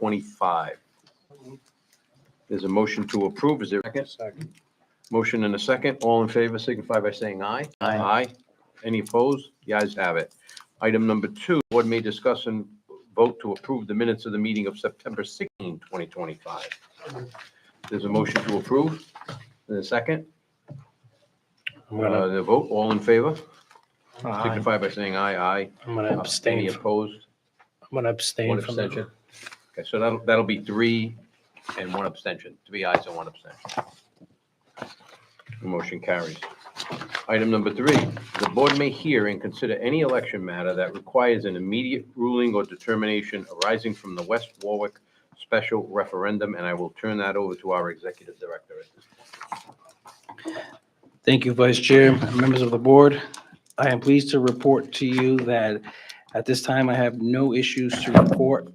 2025. There's a motion to approve. Is there a second? Second. Motion and a second. All in favor signify by saying aye. Aye. Aye. Any opposed? The ayes have it. Item number 2, board may discuss and vote to approve the minutes of the meeting of September 16, 2025. There's a motion to approve. There's a second. I'm gonna The vote, all in favor? Signify by saying aye. Aye. I'm gonna Any abstain. opposed? I'm gonna abstain One from abstention. Okay, so that'll be 3 and 1 abstention. 3 ayes and 1 abstention. The motion carries. Item number 3, the board may hear and consider any election matter that requires an immediate ruling or determination arising from the West Warwick special referendum, and I will turn that over to our executive director at this time. Thank you, Vice Chair, members of the board. I am pleased to report to you that at this time, I have no issues to report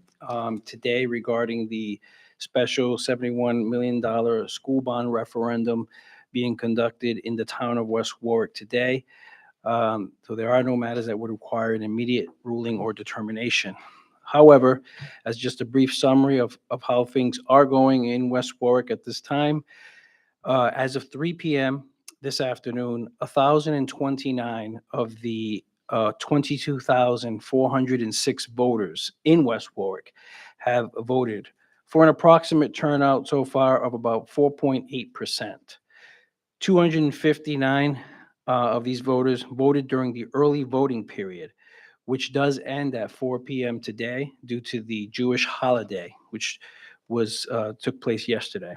today regarding the special $71 million school bond referendum being conducted in the town of West Warwick today. So there are no matters that would require an immediate ruling or determination. However, as just a brief summary of how things are going in West Warwick at this time, as of 3 p.m. this afternoon, 1,029 of the 22,406 voters in West Warwick have voted for an approximate turnout so far of about 4.8%. 259 of these voters voted during the early voting period, which does end at 4 p.m. today due to the Jewish holiday, which took place yesterday.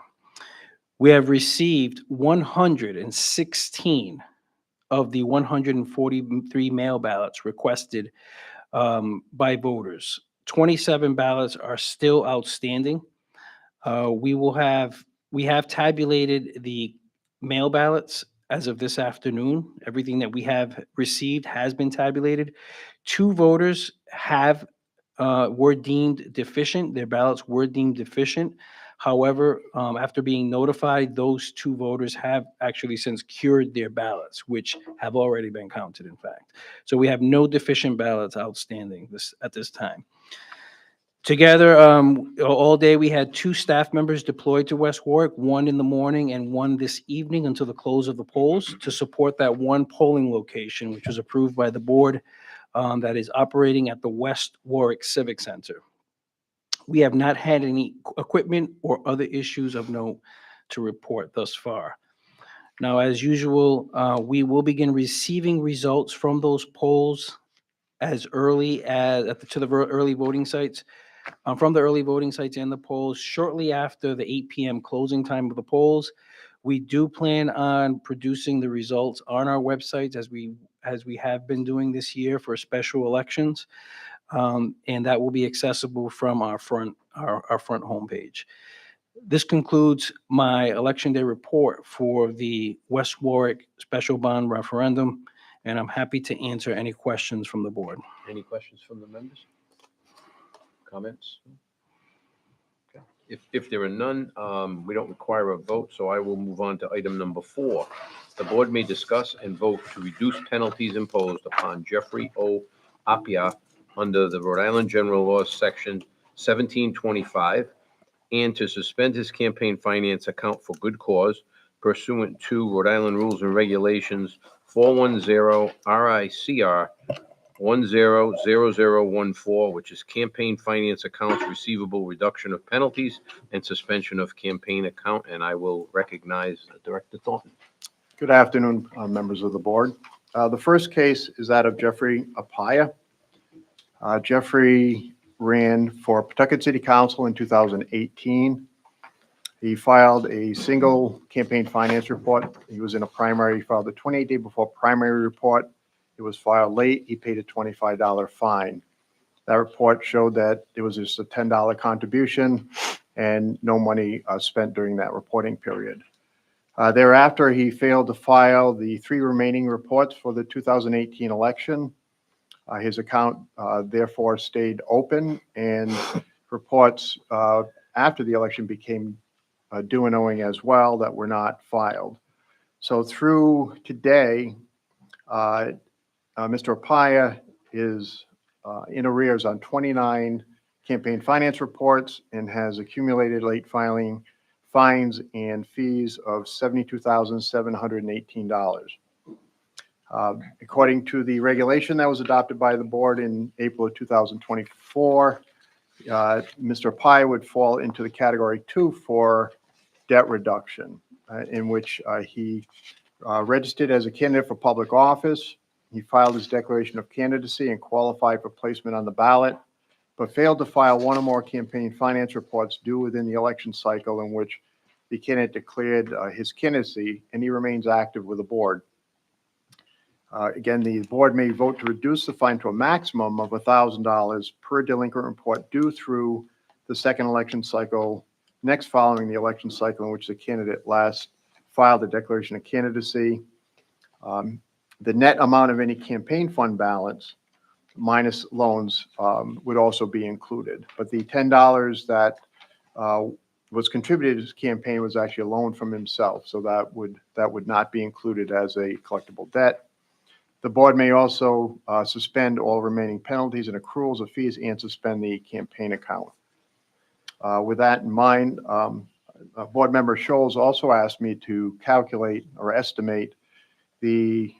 We have received 116 of the 143 mail ballots requested by voters. 27 ballots are still outstanding. We have tabulated the mail ballots as of this afternoon. Everything that we have received has been tabulated. 2 voters were deemed deficient. Their ballots were deemed deficient. However, after being notified, those 2 voters have actually since cured their ballots, which have already been counted, in fact. So we have no deficient ballots outstanding at this time. Together, all day, we had 2 staff members deployed to West Warwick, 1 in the morning and 1 this evening until the close of the polls to support that 1 polling location, which was approved by the board that is operating at the West Warwick Civic Center. We have not had any equipment or other issues of note to report thus far. Now, as usual, we will begin receiving results from those polls as early as to the early voting sites. From the early voting sites and the polls shortly after the 8 p.m. closing time of the polls. We do plan on producing the results on our websites as we have been doing this year for special elections, and that will be accessible from our front homepage. This concludes my Election Day report for the West Warwick special bond referendum, and I'm happy to answer any questions from the board. Any questions from the members? Comments? Okay. If there are none, we don't require a vote, so I will move on to item number 4. The board may discuss and vote to reduce penalties imposed upon Jeffrey O. Appia under the Rhode Island General Laws, Section 1725, and to suspend his campaign finance account for good cause pursuant to Rhode Island Rules and Regulations 410 RICR 100014, which is campaign finance accounts receivable reduction of penalties and suspension of campaign account. And I will recognize Director Thornton. Good afternoon, members of the board. The first case is that of Jeffrey Appia. Jeffrey ran for Pawtucket City Council in 2018. He filed a single campaign finance report. He was in a primary. He filed a 28-day before primary report. It was filed late. He paid a $25 fine. That report showed that there was just a $10 contribution and no money spent during that reporting period. Thereafter, he failed to file the 3 remaining reports for the 2018 election. His account therefore stayed open, and reports after the election became due and owing as well that were not filed. So through today, Mr. Appia is in arrears on 29 campaign finance reports and has accumulated late filing fines and fees of $72,718. According to the regulation that was adopted by the board in April of 2024, Mr. Pai would fall into the category 2 for debt reduction, in which he registered as a candidate for public office. He filed his declaration of candidacy and qualified for placement on the ballot, but failed to file one or more campaign finance reports due within the election cycle in which the candidate declared his candidacy, and he remains active with the board. Again, the board may vote to reduce the fine to a maximum of $1,000 per delinquent report due through the second election cycle, next following the election cycle in which the candidate last filed the declaration of candidacy. The net amount of any campaign fund balance minus loans would also be included. But the $10 that was contributed to his campaign was actually a loan from himself, so that would not be included as a collectible debt. The board may also suspend all remaining penalties and accruals of fees and suspend the campaign account. With that in mind, Board Member Scholes also asked me to calculate or estimate the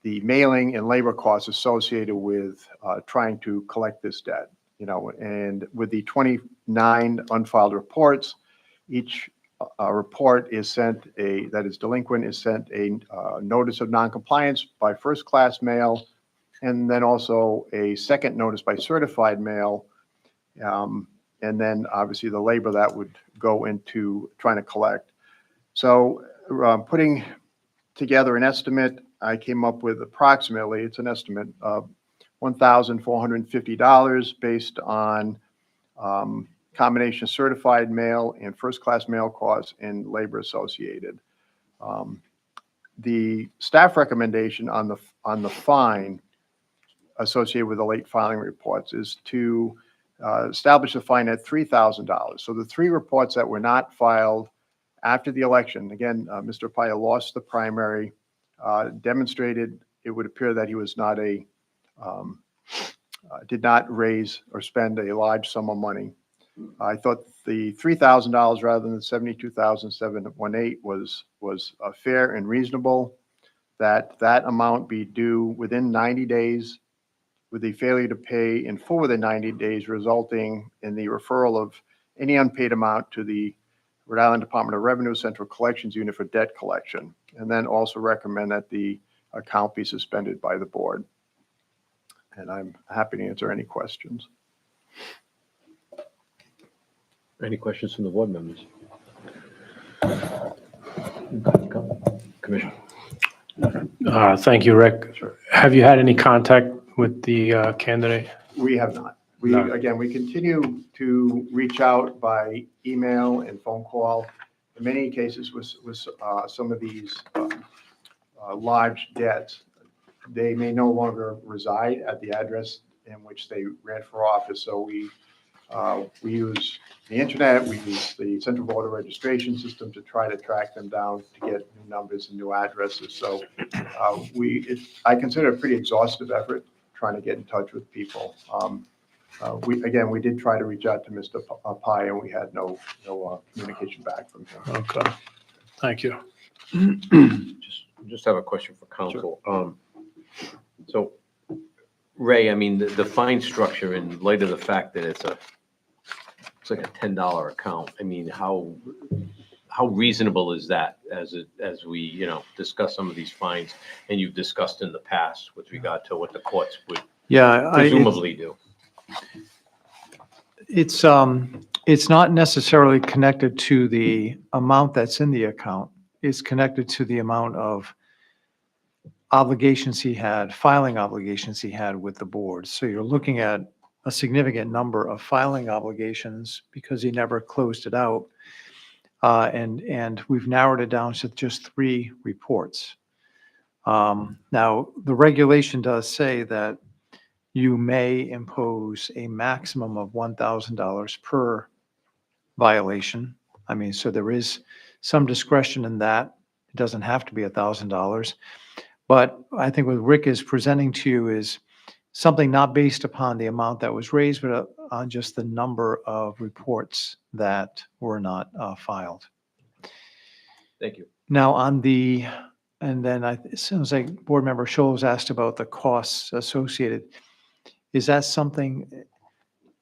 mailing and labor costs associated with trying to collect this debt. And with the 29 unfiled reports, each report is sent that is delinquent is sent a notice of noncompliance by first-class mail, and then also a second notice by certified mail, and then obviously the labor that would go into trying to collect. So putting together an estimate, I came up with approximately, it's an estimate of $1,450 based on combination of certified mail and first-class mail costs and labor associated. The staff recommendation on the fine associated with the late filing reports is to establish a fine at $3,000. So the 3 reports that were not filed after the election, again, Mr. Pai lost the primary, demonstrated it would appear that he was not did not raise or spend a large sum of money. I thought the $3,000 rather than $72,718 was fair and reasonable, that amount be due within 90 days with the failure to pay in full within 90 days, resulting in the referral of any unpaid amount to the Rhode Island Department of Revenue Central Collections Unit for debt collection, and then also recommend that the account be suspended by the board. And I'm happy to answer any questions. Any questions from the board members? Commissioner. Thank you, Rick. Have you had any contact with the candidate? We have not. No. Again, we continue to reach out by email and phone call. In many cases with some of these large debts, they may no longer reside at the address in which they ran for office. So we use the internet, we use the central voter registration system to try to track them down to get new numbers and new addresses. So I consider it a pretty exhaustive effort trying to get in touch with people. We did try to reach out to Mr. Pai, and we had no communication back from him. Okay, thank you. Just have a question for counsel. So, Ray, I mean, the fine structure in light of the fact that it's like a $10 account. I mean, how reasonable is that as we discuss some of these fines, and you've discussed in the past with regard to what the courts would presumably do? It's not necessarily connected to the amount that's in the account. It's connected to the amount of obligations he had, filing obligations he had with the board. So you're looking at a significant number of filing obligations because he never closed it out. And we've narrowed it down to just 3 reports. Now, the regulation does say that you may impose a maximum of $1,000 per violation. I mean, so there is some discretion in that. It doesn't have to be $1,000. But I think what Rick is presenting to you is something not based upon the amount that was raised, but on just the number of reports that were not filed. Thank you. Now on the, and then it sounds like Board Member Scholes asked about the costs associated. Is that something,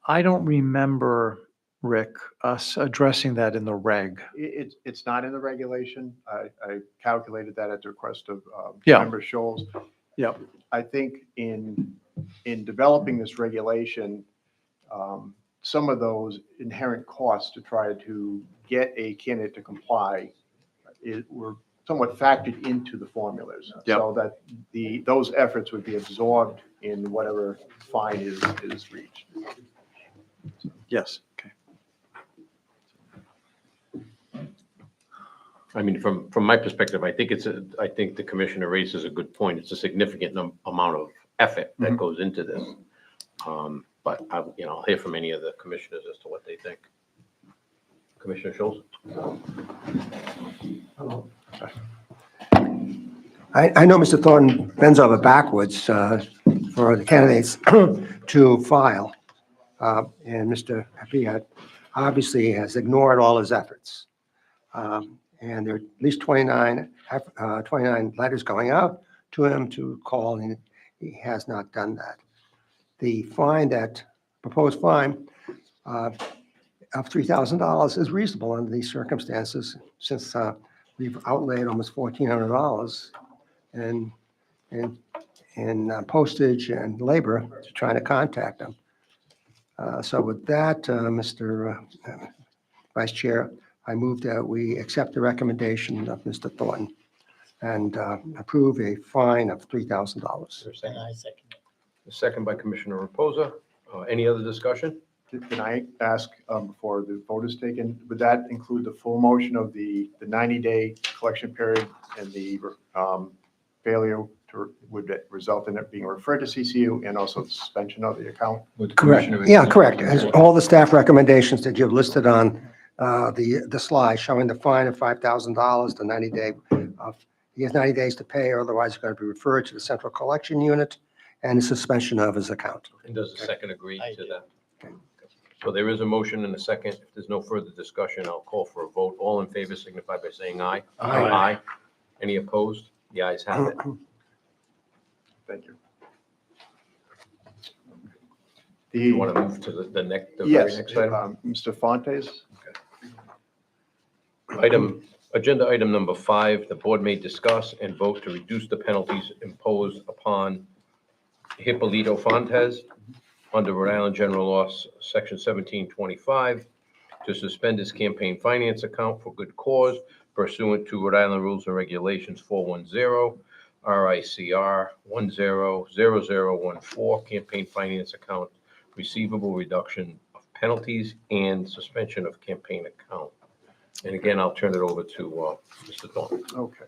I don't remember, Rick, us addressing that in the reg. It's not in the regulation. I calculated that at the request of Yeah. Member Scholes. Yep. I think in developing this regulation, some of those inherent costs to try to get a candidate to comply were somewhat factored into the formulas. Yep. So that those efforts would be absorbed in whatever fine is reached. Yes. Okay. I mean, from my perspective, I think I think the commissioner raises a good point. It's a significant amount of effort that goes into this. But I'll hear from any of the commissioners as to what they think. Commissioner Schultz? I know Mr. Thornton bends over backwards for the candidates to file. And Mr. Happy obviously has ignored all his efforts. And there are at least 29 letters going out to him to call, and he has not done that. The proposed fine of $3,000 is reasonable under these circumstances, since we've outlaid almost $1,400 in postage and labor to try to contact them. So with that, Mr. Vice Chair, I move that we accept the recommendation of Mr. Thornton and approve a fine of $3,000. I second it. A second by Commissioner Reposa. Any other discussion? Can I ask, before the vote is taken, would that include the full motion of the 90-day collection period and the failure would result in it being referred to CCU and also the suspension of the account? Correct. Yeah, correct. As all the staff recommendations that you've listed on the slide showing the fine of $5,000, the 90-day, he has 90 days to pay, or otherwise he's going to be referred to the central collection unit, and the suspension of his account. And does the second agree I to do. that? So there is a motion and a second. If there's no further discussion, I'll call for a vote. All in favor signify by saying aye. Aye. Any opposed? The ayes have it. Thank you. You want to move to the very Yes, next item? Mr. Fontes? Agenda item number 5, the board may discuss and vote to reduce the penalties imposed upon Hippolito Fontes under Rhode Island General Law, Section 1725, to suspend his campaign finance account for good cause pursuant to Rhode Island Rules and Regulations 410, RICR 100014, campaign finance account receivable reduction of penalties and suspension of campaign account. And again, I'll turn it over to Mr. Thornton. Okay.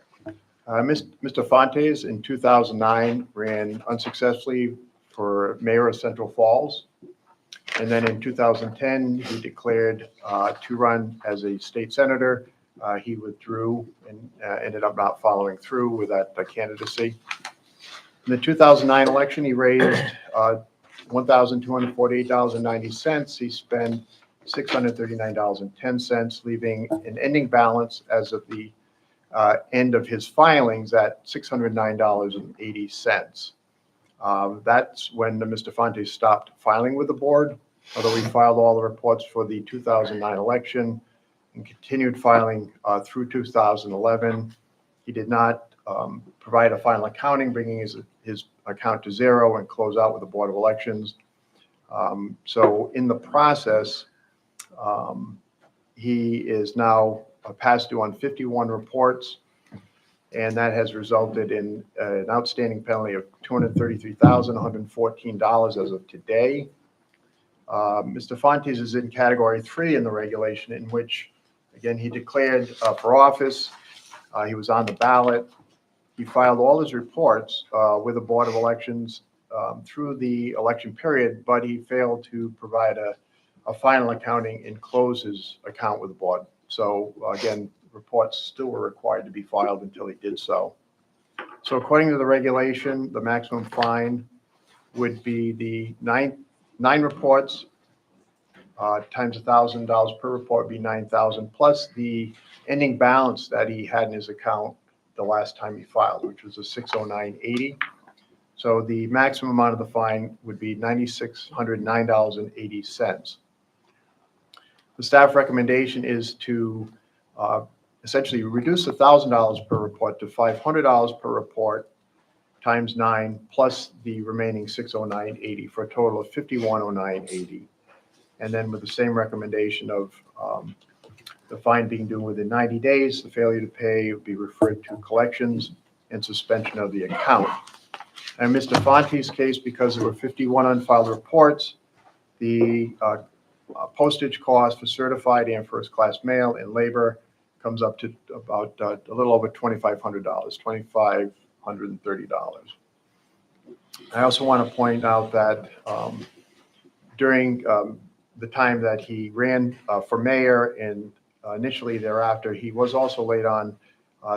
Mr. Fontes in 2009 ran unsuccessfully for mayor of Central Falls. And then in 2010, he declared to run as a state senator. He withdrew and ended up not following through with that candidacy. In the 2009 election, he raised $1,248.90. He spent $639.10, leaving an ending balance as of the end of his filings at $609.80. That's when Mr. Fontes stopped filing with the board, although he filed all the reports for the 2009 election and continued filing through 2011. He did not provide a final accounting, bringing his account to zero and close out with the Board of Elections. So in the process, he is now past due on 51 reports, and that has resulted in an outstanding penalty of $233,114 as of today. Mr. Fontes is in Category 3 in the regulation, in which, again, he declared for office. He was on the ballot. He filed all his reports with the Board of Elections through the election period, but he failed to provide a final accounting and close his account with the board. So again, reports still were required to be filed until he did so. So according to the regulation, the maximum fine would be the nine reports times $1,000 per report would be 9,000 plus the ending balance that he had in his account the last time he filed, which was a 609.80. So the maximum amount of the fine would be $9,609.80. The staff recommendation is to essentially reduce $1,000 per report to $500 per report times 9 plus the remaining 609.80 for a total of 5109.80. And then with the same recommendation of the fine being due within 90 days, the failure to pay would be referred to collections and suspension of the account. And Mr. Fonte's case, because there were 51 unfiled reports, the postage cost for certified and first-class mail and labor comes up to about a little over $2,500, $2,530. I also want to point out that during the time that he ran for mayor and initially thereafter, he was also laid on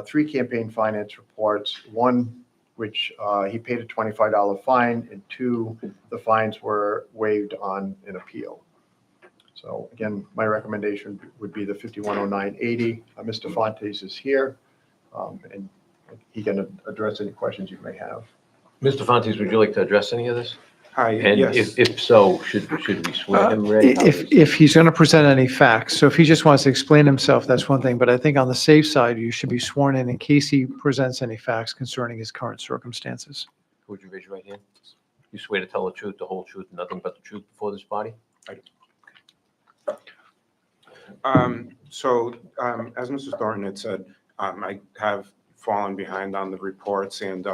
3 campaign finance reports, one which he paid a $25 fine, and 2, the fines were waived on an appeal. So again, my recommendation would be the 5109.80. Mr. Fontes is here, and he can address any questions you may have. Mr. Fontes, would you like to address any of this? Hi, And yes. if so, should we swear him, Ray? If he's going to present any facts, so if he just wants to explain himself, that's one thing. But I think on the safe side, you should be sworn in case he presents any facts concerning his current circumstances. Would you raise your right hand? You swear to tell the truth, the whole truth, and nothing but the truth before this body? As Mr. Thornton had said, I have fallen behind on the reports, and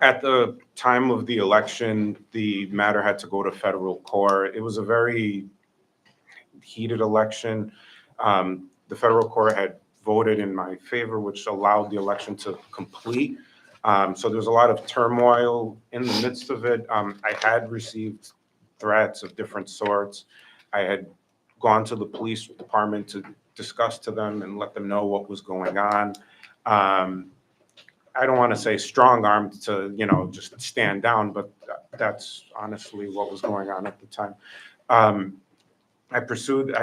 at the time of the election, the matter had to go to federal court. It was a very heated election. The federal court had voted in my favor, which allowed the election to complete. So there was a lot of turmoil in the midst of it. I had received threats of different sorts. I had gone to the police department to discuss to them and let them know what was going on. I don't want to say strong-armed to, just stand down, but that's honestly what was going on at the time. I pursued,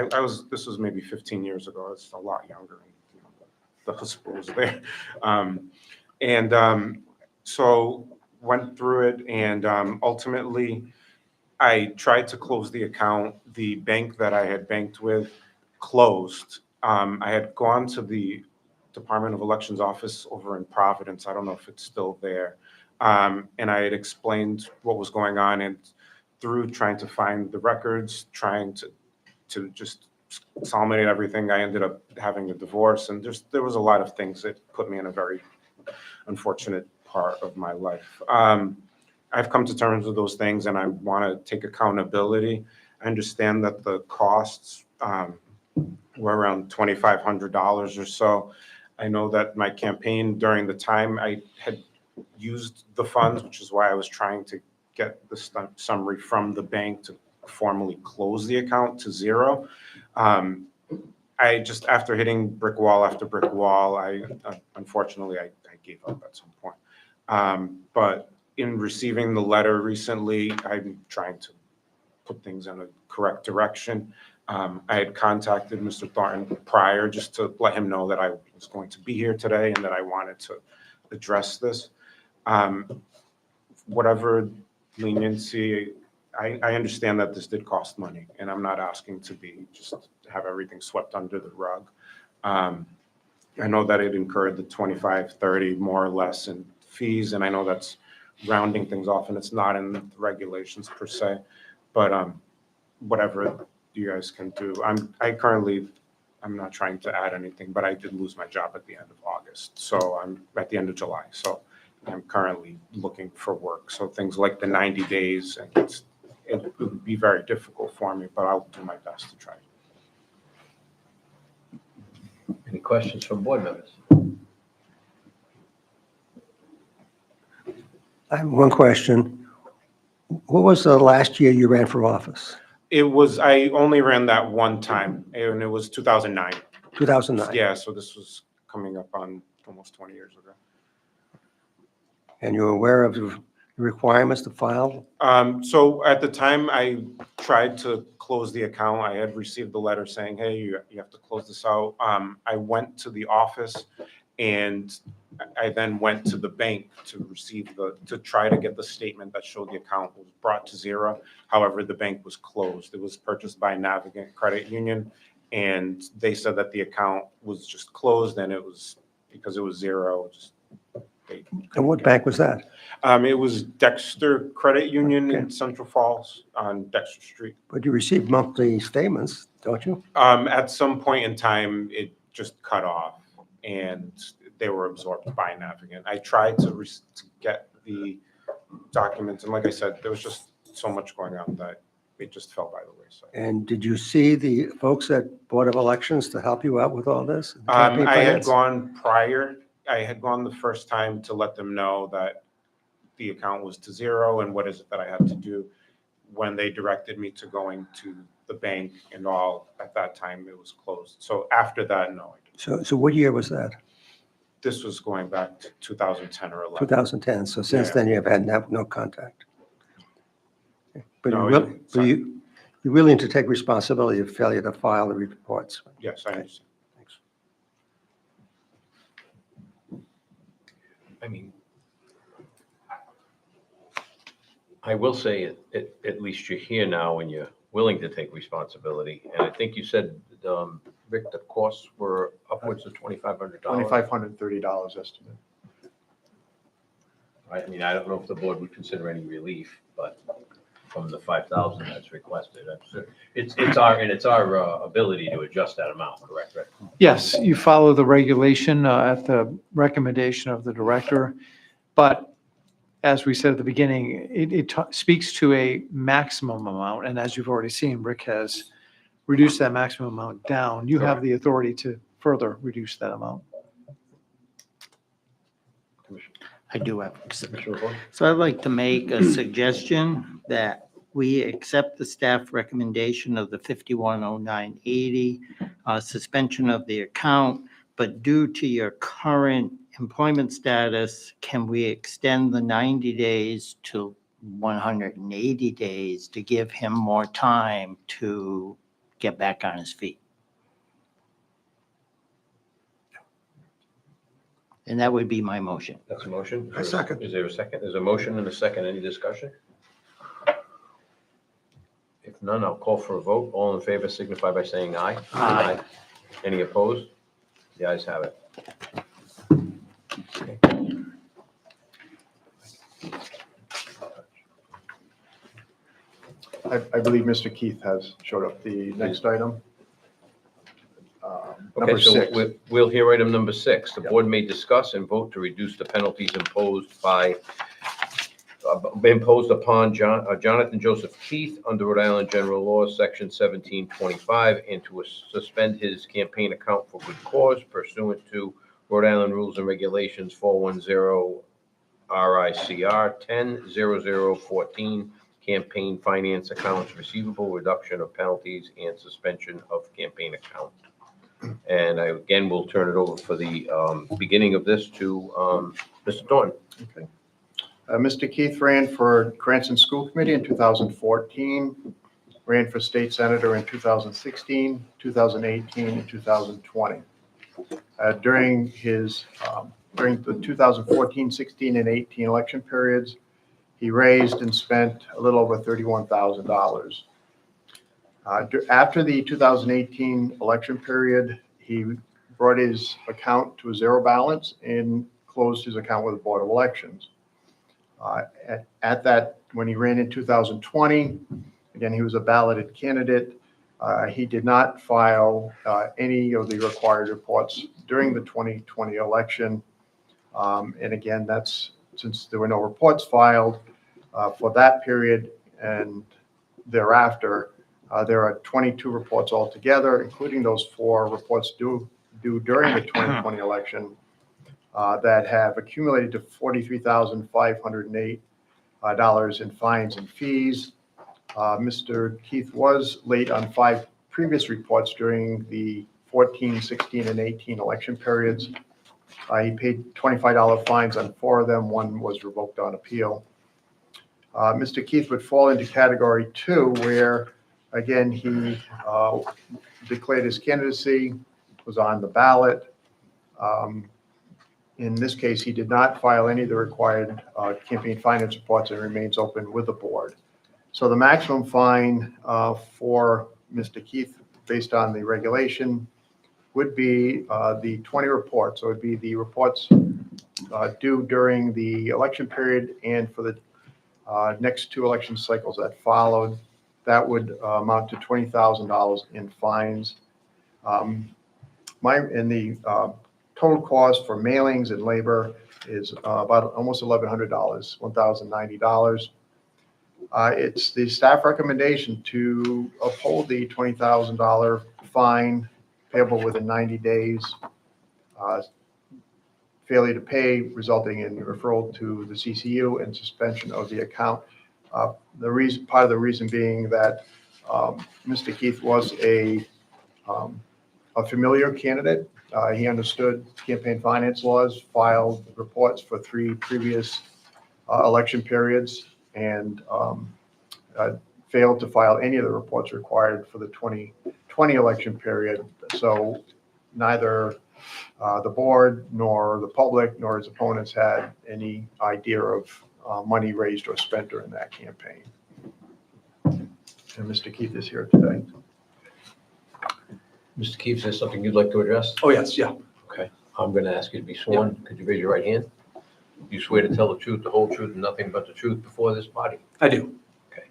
this was maybe 15 years ago. It's a lot younger. The hustle was there. So went through it, and ultimately I tried to close the account. The bank that I had banked with closed. I had gone to the Department of Elections office over in Providence. I don't know if it's still there. And I had explained what was going on, and through trying to find the records, trying to just consolidate everything, I ended up having a divorce, and there was a lot of things that put me in a very unfortunate part of my life. I've come to terms with those things, and I want to take accountability. I understand that the costs were around $2,500 or so. I know that my campaign during the time I had used the funds, which is why I was trying to get the summary from the bank to formally close the account to zero. I just, after hitting brick wall after brick wall, unfortunately, I gave up at some point. But in receiving the letter recently, I'm trying to put things in a correct direction. I had contacted Mr. Thornton prior just to let him know that I was going to be here today and that I wanted to address this. Whatever leniency, I understand that this did cost money, and I'm not asking to have everything swept under the rug. I know that it incurred the 25, 30 more or less in fees, and I know that's rounding things off, and it's not in the regulations per se, but whatever you guys can do. I'm not trying to add anything, but I did lose my job at the end of August. So I'm at the end of July. So I'm currently looking for work. So things like the 90 days, and it would be very difficult for me, but I'll do my best to try. Any questions from board members? I have one question. What was the last year you ran for office? I only ran that one time, and it was 2009. 2009? Yeah, so this was coming up on almost 20 years ago. And you're aware of requirements to file? So at the time I tried to close the account, I had received the letter saying, hey, you have to close this out. I went to the office and I then went to the bank to to try to get the statement that showed the account was brought to zero. However, the bank was closed. It was purchased by Navigant Credit Union. And they said that the account was just closed and it was, because it was zero, And what bank was that? it was Dexter Credit Union in Okay. Central Falls on Dexter Street. But you receive monthly statements, don't you? At some point in time, it just cut off and they were absorbed by Navigant. I tried to get the documents, and like I said, there was just so much going on that it just fell by the wayside. And did you see the folks at Board of Elections to help you out with all this? The I campaign had finance? gone prior, I had gone the first time to let them know that the account was to zero and what is it that I had to do. When they directed me to going to the bank and all, at that time it was closed. So after that, no, I didn't. So what year was that? This was going back to 2010 or 11. 2010. So since Yeah. then, you've had no contact. But No, you're willing to take responsibility of failure to file the reports? Yes, I understand. Thanks. I mean, I will say at least you're here now and you're willing to take responsibility. And I think you said, Rick, the costs were upwards of $2,500. $2,530 estimate. I mean, I don't know if the board would consider any relief, but from the 5,000 that's requested, it's our ability to adjust that amount, correct, Rick? Yes, you follow the regulation at the recommendation of the director. But as we said at the beginning, it speaks to a maximum amount. And as you've already seen, Rick has reduced that maximum amount down. You have the authority to further reduce that amount. I do have. Commissioner LeBlanc? So I'd like to make a suggestion that we accept the staff recommendation of the 510980, suspension of the account, but due to your current employment status, can we extend the 90 days to 180 days to give him more time to get back on his feet? And that would be my motion. That's a motion. I second. Is there a second? There's a motion and a second. Any discussion? If none, I'll call for a vote. All in favor signify by saying aye. Aye. Any opposed? The ayes have it. I believe Mr. Keith has showed up. The next item. Okay, Number so 6. we'll hear item number 6. The board may discuss and vote to reduce the penalties imposed upon Jonathan Joseph Keith under Rhode Island General Laws, Section 1725, and to suspend his campaign account for good cause pursuant to Rhode Island Rules and Regulations 410 RICR 100014, campaign finance accounts receivable, reduction of penalties, and suspension of campaign account. And I again will turn it over for the beginning of this to Mr. Thornton. Okay. Mr. Keith ran for Cranston School Committee in 2014, ran for state senator in 2016, 2018, and 2020. During the 2014, 16, and 18 election periods, he raised and spent a little over $31,000. After the 2018 election period, he brought his account to a zero balance and closed his account with the Board of Elections. At that, when he ran in 2020, again, he was a balloted candidate. He did not file any of the required reports during the 2020 election. And again, that's since there were no reports filed for that period and thereafter. There are 22 reports altogether, including those 4 reports due during the 2020 election that have accumulated to $43,508 in fines and fees. Mr. Keith was late on 5 previous reports during the 14, 16, and 18 election periods. He paid $25 fines on 4 of them. 1 was revoked on appeal. Mr. Keith would fall into category 2, where, again, he declared his candidacy, was on the ballot. In this case, he did not file any of the required campaign finance reports and remains open with the board. So the maximum fine for Mr. Keith, based on the regulation, would be the 20 reports. So it would be the reports due during the election period and for the next 2 election cycles that followed. That would amount to $20,000 in fines. Total cost for mailings and labor is about almost $1,100, $1,090. It's the staff recommendation to uphold the $20,000 fine payable within 90 days. Failure to pay resulting in referral to the CCU and suspension of the account. Part of the reason being that Mr. Keith was a familiar candidate. He understood campaign finance laws, filed reports for 3 previous election periods, and failed to file any of the reports required for the 2020 election period. So neither the board nor the public nor his opponents had any idea of money raised or spent during that campaign. And Mr. Keith is here today. Mr. Keefe, is there something you'd like to address? Oh, yes, yeah. Okay, I'm going to ask you to be sworn. Could you raise your right hand? You swear to tell the truth, the whole truth, and nothing but the truth before this body? I do. Okay.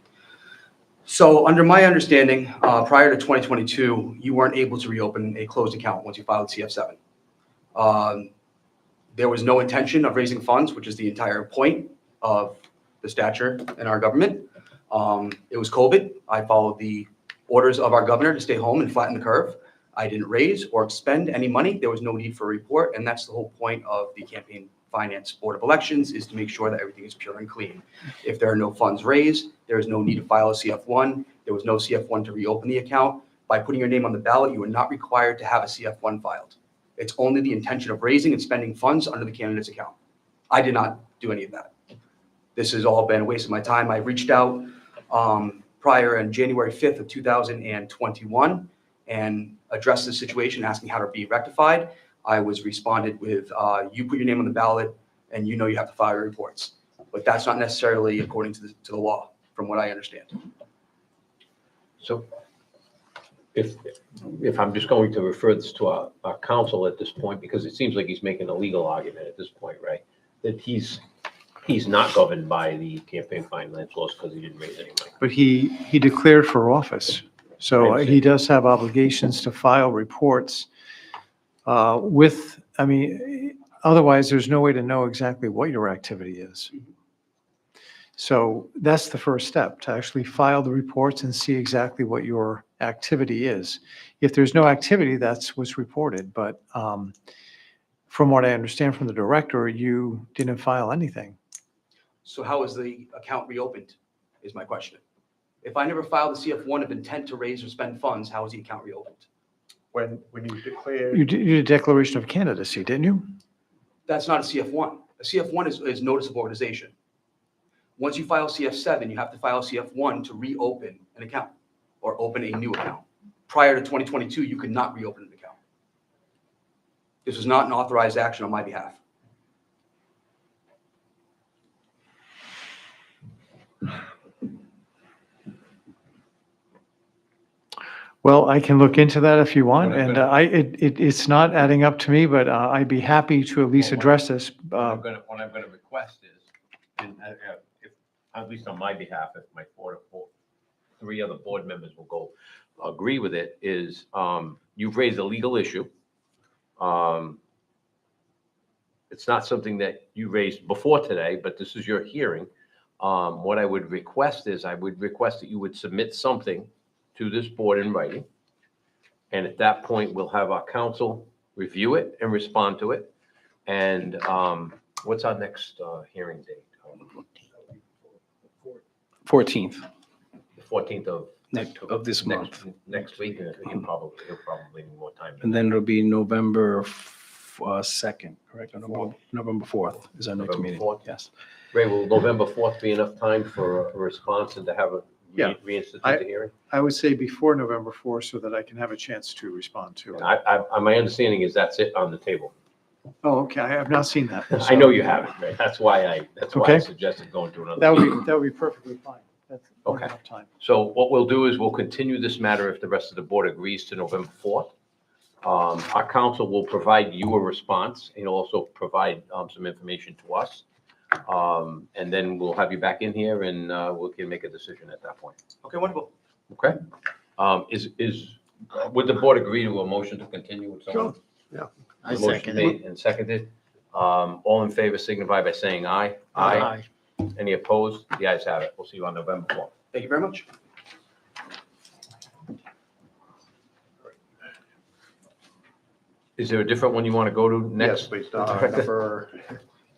So under my understanding, prior to 2022, you weren't able to reopen a closed account once you filed CF7. There was no intention of raising funds, which is the entire point of the stature in our government. It was COVID. I followed the orders of our governor to stay home and flatten the curve. I didn't raise or expend any money. There was no need for a report, and that's the whole point of the Campaign Finance Board of Elections, is to make sure that everything is pure and clean. If there are no funds raised, there is no need to file a CF1. There was no CF1 to reopen the account. By putting your name on the ballot, you are not required to have a CF1 filed. It's only the intention of raising and spending funds under the candidate's account. I did not do any of that. This has all been a waste of my time. I reached out prior on January 5th of 2021 and addressed the situation, asking how to be rectified. I was responded with, you put your name on the ballot and you know you have to file your reports. But that's not necessarily according to the law, from what I understand. So if I'm just going to refer this to our counsel at this point, because it seems like he's making a legal argument at this point, right? That he's not governed by the campaign finance laws because he didn't raise any money. But he declared for office. So he does have obligations to file reports otherwise there's no way to know exactly what your activity is. So that's the first step, to actually file the reports and see exactly what your activity is. If there's no activity, that's what's reported. But from what I understand from the director, you didn't file anything. So how is the account reopened, is my question. If I never filed a CF1 of intent to raise or spend funds, how is the account reopened? When you declared. You did a declaration of candidacy, didn't you? That's not a CF1. A CF1 is notice of organization. Once you file CF7, you have to file CF1 to reopen an account or open a new account. Prior to 2022, you could not reopen an account. This was not an authorized action on my behalf. Well, I can look into that if you want, What I'm and it's not adding up to me, but I'd be happy to at least address this. What I'm gonna request is, and if, at least on my behalf, if my 3 other board members will agree with it, is you've raised a legal issue. It's not something that you raised before today, but this is your hearing. What I would request is, I would request that you would submit something to this board in writing. And at that point, we'll have our counsel review it and respond to it. And what's our next hearing date? 14th The 14th of this month. Next week, he'll probably need more time. And then it'll be November 2nd, correct? Or November 4th is our next November meeting. 4th? Yes. Ray, will November 4th be enough time for a response and to have a Yeah. reinstitute I- the hearing? I would say before November 4th so that I can have a chance to respond to it. My understanding is that's it on the table. Oh, okay, I have not seen that. I know you haven't, Ray. That's why I Okay. suggested going to another. That meeting. would be perfectly fine. That's Okay. enough time. So what we'll do is we'll continue this matter if the rest of the board agrees to November 4th. Our counsel will provide you a response and also provide some information to us. And then we'll have you back in here and we can make a decision at that point. Okay, wonderful. Okay? Would the board agree to a motion to continue with someone? I The motion second made it. and seconded. All in favor signify by saying aye. Any opposed? The ayes have it. We'll see you on November 4th. Thank you very much. Is there a different one you want to go to Yes, next? please.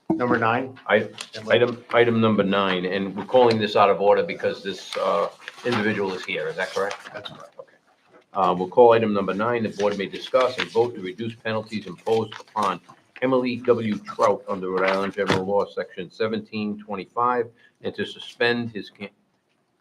Number 9. Item number 9, and we're calling this out of order because this individual is here. Is that correct? That's correct. Okay. We'll call item number 9. The board may discuss and vote to reduce penalties imposed upon Emily W. Trout under Rhode Island General Law, Section 1725, and to suspend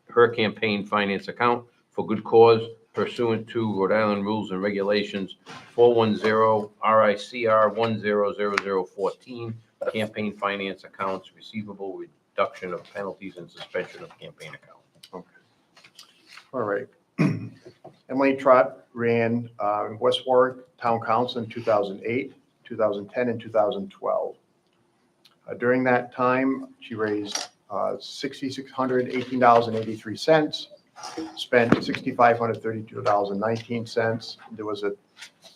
her campaign finance account for good cause pursuant to Rhode Island Rules and Regulations 410 RICR 100014, campaign finance accounts, receivable, reduction of penalties, and suspension of campaign account. All right. Emily Trott ran West Warwick Town Council in 2008, 2010, and 2012. During that time, she raised $6,618.83, spent $6,532.19. There was a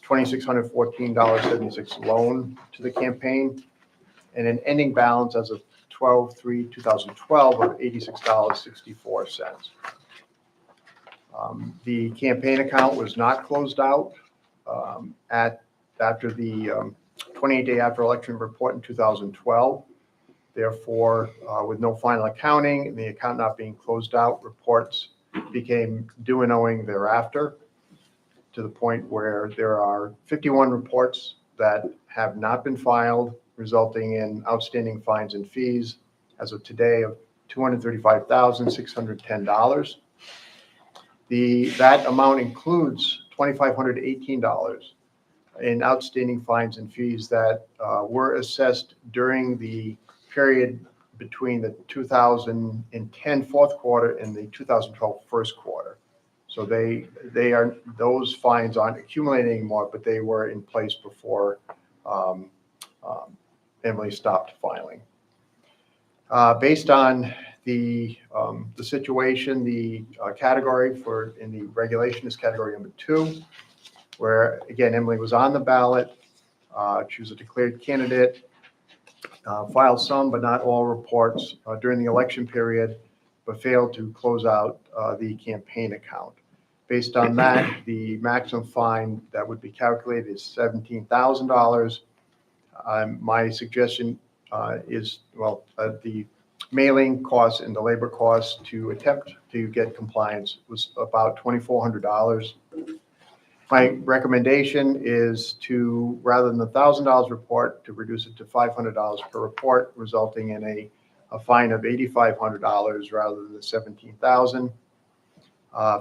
$2,614.76 loan to the campaign, and an ending balance as of 12/3/2012 of $86.64. The campaign account was not closed out after the 28-day after election report in 2012. Therefore, with no final accounting and the account not being closed out, reports became due and owing thereafter, to the point where there are 51 reports that have not been filed, resulting in outstanding fines and fees as of today of $235,610. That amount includes $2,518 in outstanding fines and fees that were assessed during the period between the 2010 fourth quarter and the 2012 first quarter. So those fines aren't accumulating anymore, but they were in place before Emily stopped filing. Based on the situation, the category in the regulation is category number 2, where again, Emily was on the ballot. She was a declared candidate, filed some but not all reports during the election period, but failed to close out the campaign account. Based on that, the maximum fine that would be calculated is $17,000. My suggestion is, the mailing costs and the labor costs to attempt to get compliance was about $2,400. My recommendation is to, rather than the $1,000 report, to reduce it to $500 per report, resulting in a fine of $8,500 rather than the $17,000.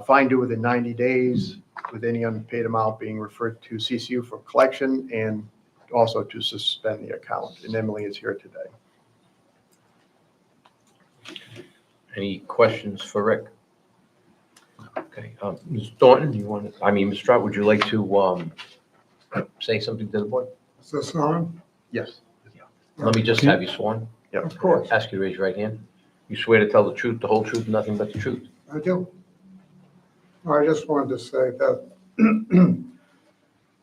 Fine due within 90 days, with any unpaid amount being referred to CCU for collection, and also to suspend the account. And Emily is here today. Any questions for Rick? Okay, Ms. Thornton, Ms. Strout, would you like to say something to the board? Is this on? Yes. Let me just have you sworn. Yep. Of course, Ask you to raise your right hand. You swear to tell the truth, the whole truth, and nothing but the truth. I do. I just wanted to say that,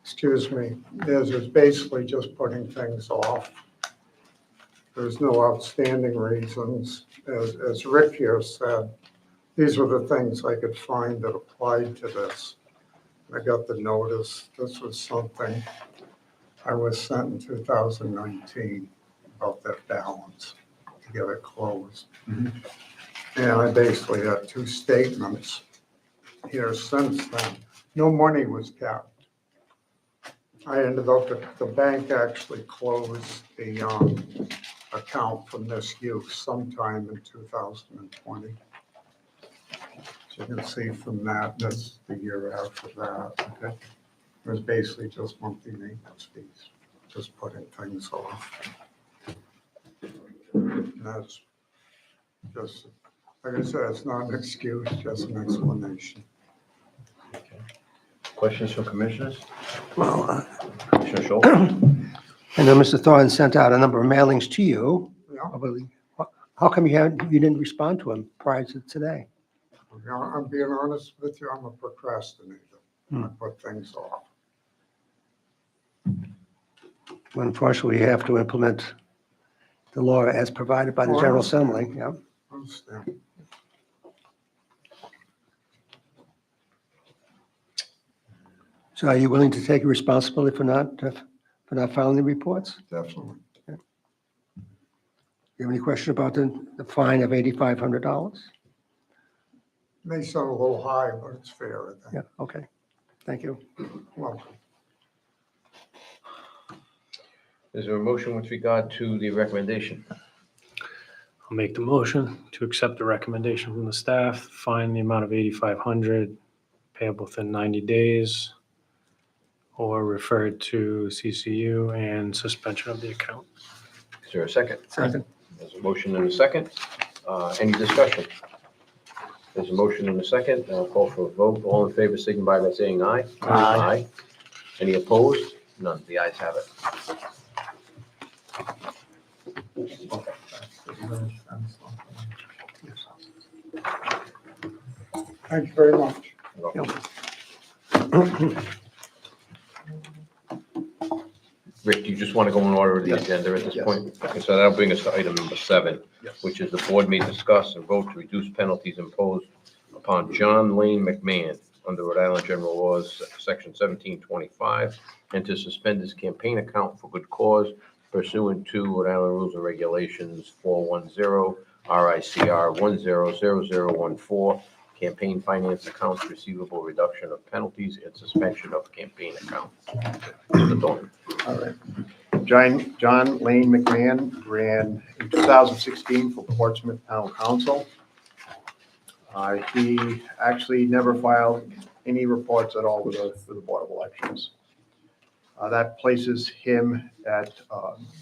excuse me, is basically just putting things off. There's no outstanding reasons. As Rick here said, these were the things I could find that applied to this. I got the notice. This was something I was sent in 2019 about that balance to get it closed. And I basically had 2 statements here since then. No money was kept. I ended up at the bank actually closed the account for misuse sometime in 2020. So you can see from that, that's the year after that. Okay. It was basically just monthly maintenance fees, just putting things off. And that's just, like I said, it's not an excuse, just an explanation. Questions from commissioners? Well, Commissioner Schultz? I know Mr. Thorne sent out a number of mailings to you. Yeah, How come you didn't respond to him prior to today? I'm being honest with you, I'm a procrastinator. I put things off. Well, unfortunately, you have to implement the law as provided by the Oh, I General understand. Assembly, yeah. Understand. So are you willing to take responsibility for not filing the reports? Definitely. You have any question about the fine of $8,500? May sound a little high, but it's fair, I Yeah, think. okay. Thank you. Well, Is there a motion with regard to the recommendation? I'll make the motion to accept the recommendation from the staff, fine the amount of $8,500 payable within 90 days, or referred to CCU and suspension of the account. Is there a second? Second. There's a motion and a second. Any discussion? There's a motion and a second. I'll call for a vote. All in favor signify by saying aye. Aye. Any opposed? None. The ayes have it. thank you very much. Rick, do you just want to go in order of the Yes. agenda at this Yes. point? Okay, so that'll bring us to item number 7, which is the board may discuss and vote to reduce penalties imposed upon John Lane McMahon under Rhode Island General Laws, Section 1725, and to suspend his campaign account for good cause pursuant to Rhode Island Rules and Regulations 410 RICR 100014, campaign finance accounts receivable reduction of penalties and suspension of campaign account. Mr. Thorne. All right. John Lane McMahon ran in 2016 for Portsmouth Town Council. He actually never filed any reports at all with the Board of Elections. That places him at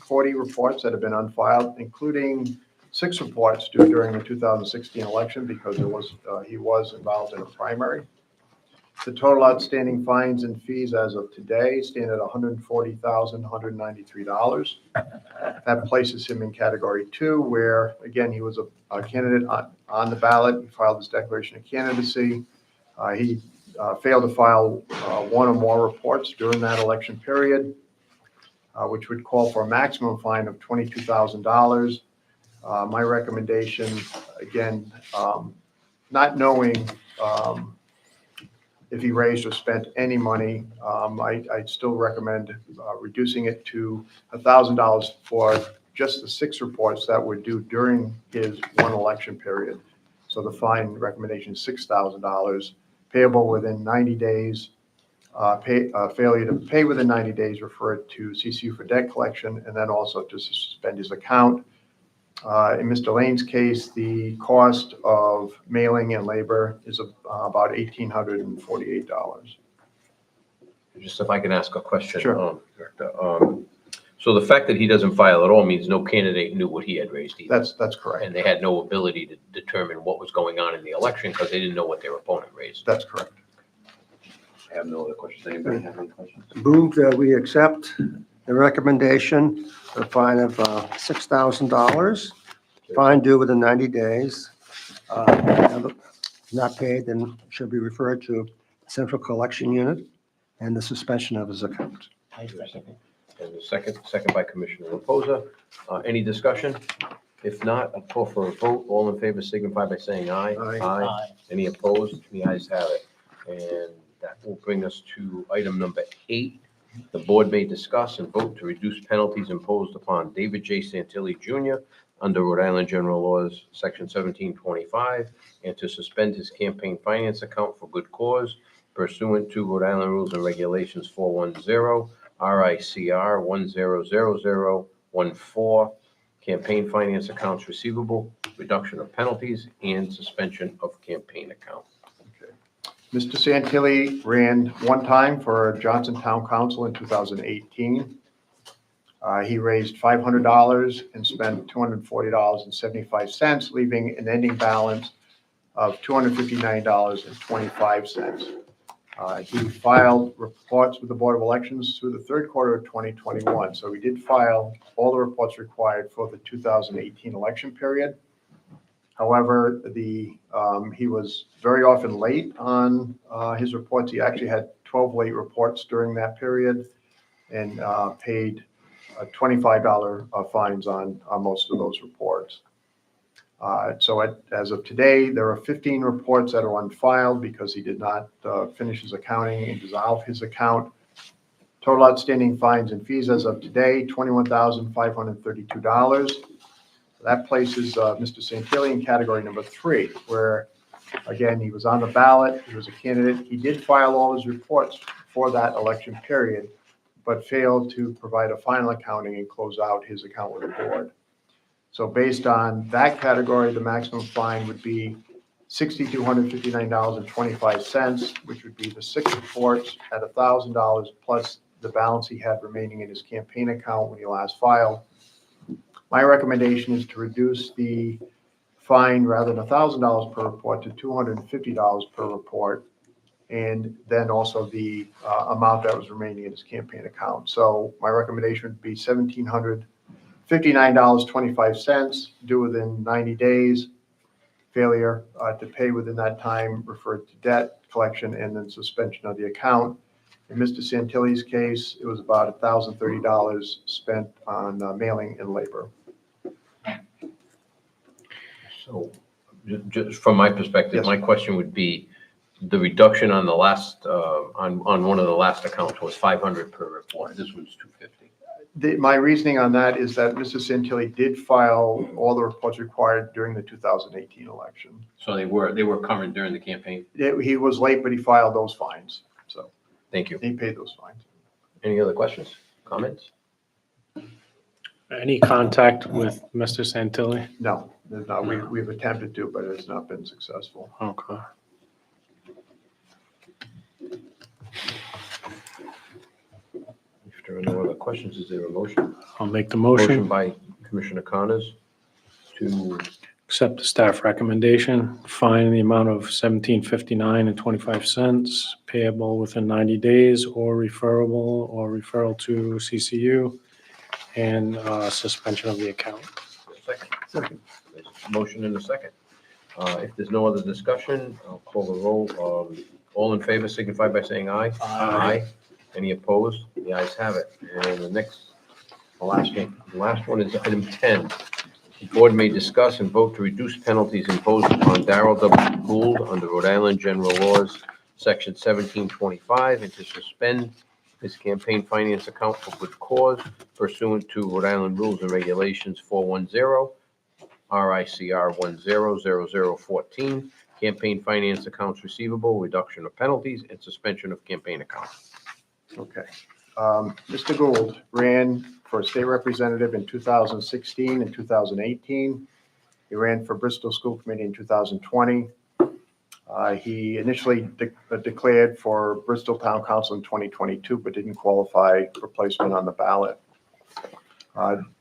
40 reports that have been unfiled, including 6 reports due during the 2016 election because he was involved in a primary. The total outstanding fines and fees as of today stand at $140,193. That places him in category 2, where, again, he was a candidate on the ballot. He filed his declaration of candidacy. He failed to file 1 or more reports during that election period, which would call for a maximum fine of $22,000. My recommendation, again, not knowing if he raised or spent any money, I'd still recommend reducing it to $1,000 for just the 6 reports that were due during his 1 election period. So the fine recommendation is $6,000, payable within 90 days. Failure to pay within 90 days, refer it to CCU for debt collection, and then also to suspend his account. In Mr. Lane's case, the cost of mailing and labor is about $1,848. Just if I can ask a question. Sure. Director. So the fact that he doesn't file at all means no candidate knew what he had raised either. That's correct. And they had no ability to determine what was going on in the election because they didn't know what their opponent raised. That's correct. I have no other questions. Anybody have any questions? Move that we accept the recommendation for a fine of $6,000, fine due within 90 days. Not paid, then should be referred to Central Collection Unit and the suspension of his account. And the second by Commissioner Reposa. Any discussion? If not, I'll call for a vote. All in favor signify by saying aye. Aye. Any opposed? The ayes have it. And that will bring us to item number 8. The board may discuss and vote to reduce penalties imposed upon David J. Santilli Jr. under Rhode Island General Laws, Section 1725, and to suspend his campaign finance account for good cause pursuant to Rhode Island Rules and Regulations 410 RICR 100014, campaign finance accounts receivable, reduction of penalties, and suspension of campaign account. Mr. Santilli ran one time for Johnson Town Council in 2018. He raised $500 and spent $240.75, leaving an ending balance of $259.25. He filed reports with the Board of Elections through the third quarter of 2021. So he did file all the reports required for the 2018 election period. However, he was very often late on his reports. He actually had 12 late reports during that period and paid $25 fines on most of those reports. So as of today, there are 15 reports that are unfiled because he did not finish his accounting and dissolve his account. Total outstanding fines and fees as of today, $21,532. That places Mr. Santilli in category number 3, where, again, he was on the ballot, he was a candidate. He did file all his reports for that election period, but failed to provide a final accounting and close out his account with the board. So based on that category, the maximum fine would be $6,259.25, which would be the 6 reports at $1,000 plus the balance he had remaining in his campaign account when he last filed. My recommendation is to reduce the fine rather than $1,000 per report to $250 per report, and then also the amount that was remaining in his campaign account. So my recommendation would be $1,759.25 due within 90 days. Failure to pay within that time referred to debt collection and then suspension of the account. In Mr. Santilli's case, it was about $1,030 spent on mailing and labor. So just from my perspective, Yes. my question would be, the reduction on the last, on one of the last accounts was 500 per report. This one's 250. My reasoning on that is that Mr. Santilli did file all the reports required during the 2018 election. So they were current during the campaign. He was late, but he filed those fines. So Thank you. he paid those fines. Any other questions, comments? Any contact with Mr. Santilli? No, we've attempted to, but it has not been successful. Okay. If there are no other questions, is there a motion? I'll make the Motion motion, by Commissioner Connors to, accept the staff recommendation, fine in the amount of $17.5925 payable within 90 days or referral to CCU, and suspension of the account. second. There's a motion and a second. If there's no other discussion, I'll call the roll. All in favor signify by saying aye. Aye. Any opposed? The ayes have it. And the last one is item 10. The board may discuss and vote to reduce penalties imposed upon Darrell W. Gould under Rhode Island General Laws, Section 1725, and to suspend his campaign finance account for good cause pursuant to Rhode Island Rules and Regulations 410, RICR 100014, campaign finance accounts receivable, reduction of penalties, and suspension of campaign accounts. Okay. Mr. Gould ran for state representative in 2016 and 2018. He ran for Bristol School Committee in 2020. He initially declared for Bristol Town Council in 2022, but didn't qualify for placement on the ballot.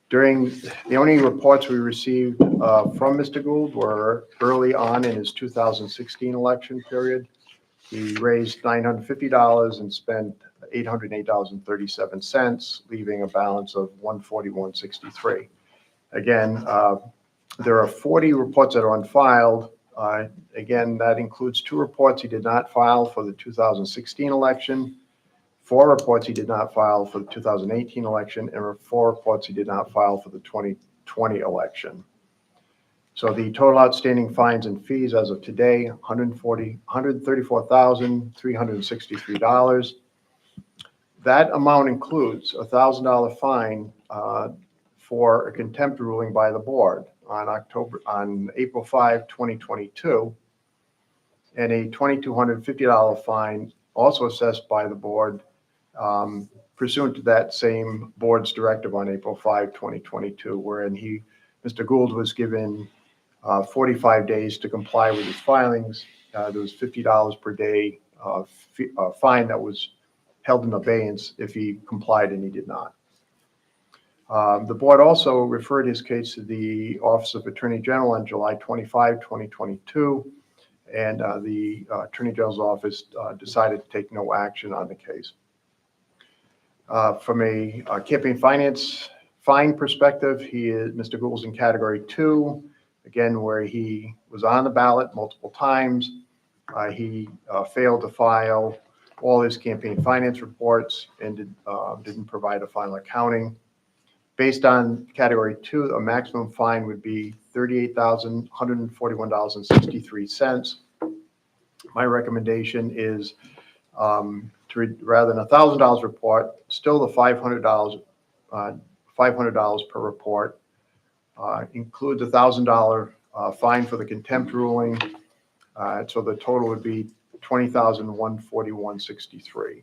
During the only reports we received from Mr. Gould were early on in his 2016 election period. He raised $950 and spent $808.37, leaving a balance of $141.63. Again, there are 40 reports that are unfiled. Again, that includes 2 reports he did not file for the 2016 election, 4 reports he did not file for the 2018 election, and 4 reports he did not file for the 2020 election. So the total outstanding fines and fees as of today, $134,363. That amount includes a $1,000 fine for a contempt ruling by the board on April 5, 2022, and a $2,250 fine also assessed by the board pursuant to that same board's directive on April 5, 2022, wherein he Mr. Gould was given 45 days to comply with his filings. There was $50 per day fine that was held in abeyance if he complied, and he did not. The board also referred his case to the Office of Attorney General on July 25, 2022, and the Attorney General's office decided to take no action on the case. From a campaign finance fine perspective, Mr. Gould's in Category 2, again, where he was on the ballot multiple times. He failed to file all his campaign finance reports and didn't provide a final accounting. Based on Category 2, a maximum fine would be $38,141.63. My recommendation is rather than a $1,000 report, still the $500 per report. Include the $1,000 fine for the contempt ruling. So the total would be $20,141.63.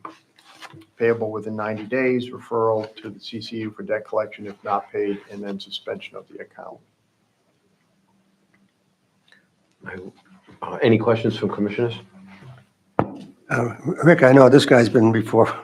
Payable within 90 days, referral to the CCU for debt collection if not paid, and then suspension of the account. Any questions from commissioners? Rick, I know this guy's been before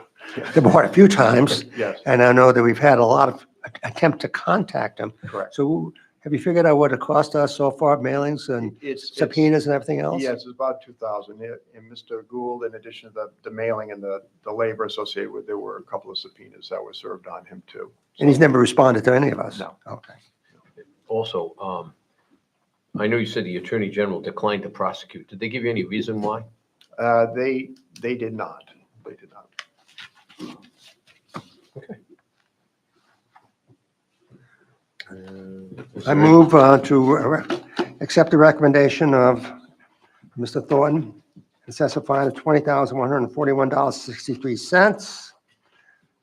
the board a few times, Yes, and I know that we've had a lot of attempt to contact him. correct. So have you figured out what it cost us so far, mailings and It's subpoenas and everything else? Yes, it's about 2,000. And Mr. Gould, in addition to the mailing and the labor associated with, there were a couple of subpoenas that were served on him too. And he's never responded to any of us? No. Okay. Also, I know you said the Attorney General declined to prosecute. Did they give you any reason why? They did not. They did not. Okay. I move to accept the recommendation of Mr. Thornton, assess a fine of $20,141.63.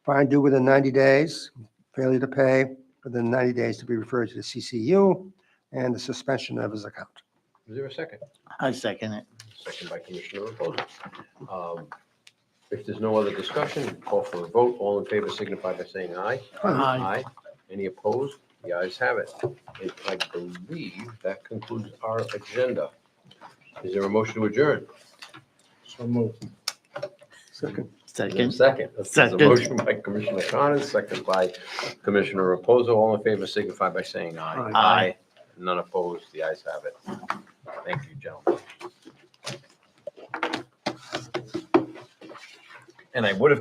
Fine due within 90 days, failure to pay within 90 days to be referred to the CCU, and the suspension of his account. Is there a second? I second it. Second by Commissioner Reposo. If there's no other discussion, call for a vote. All in favor signify by saying aye. Aye. Any opposed? The ayes have it. And I believe that concludes our agenda. Is there a motion to adjourn? So moved. Second. Is there a Second. second? There's a Second. motion by Commissioner Connors, second by Commissioner Reposo. All in favor signify by saying aye. Aye. None opposed. The ayes have it. Thank you, gentlemen. And I would have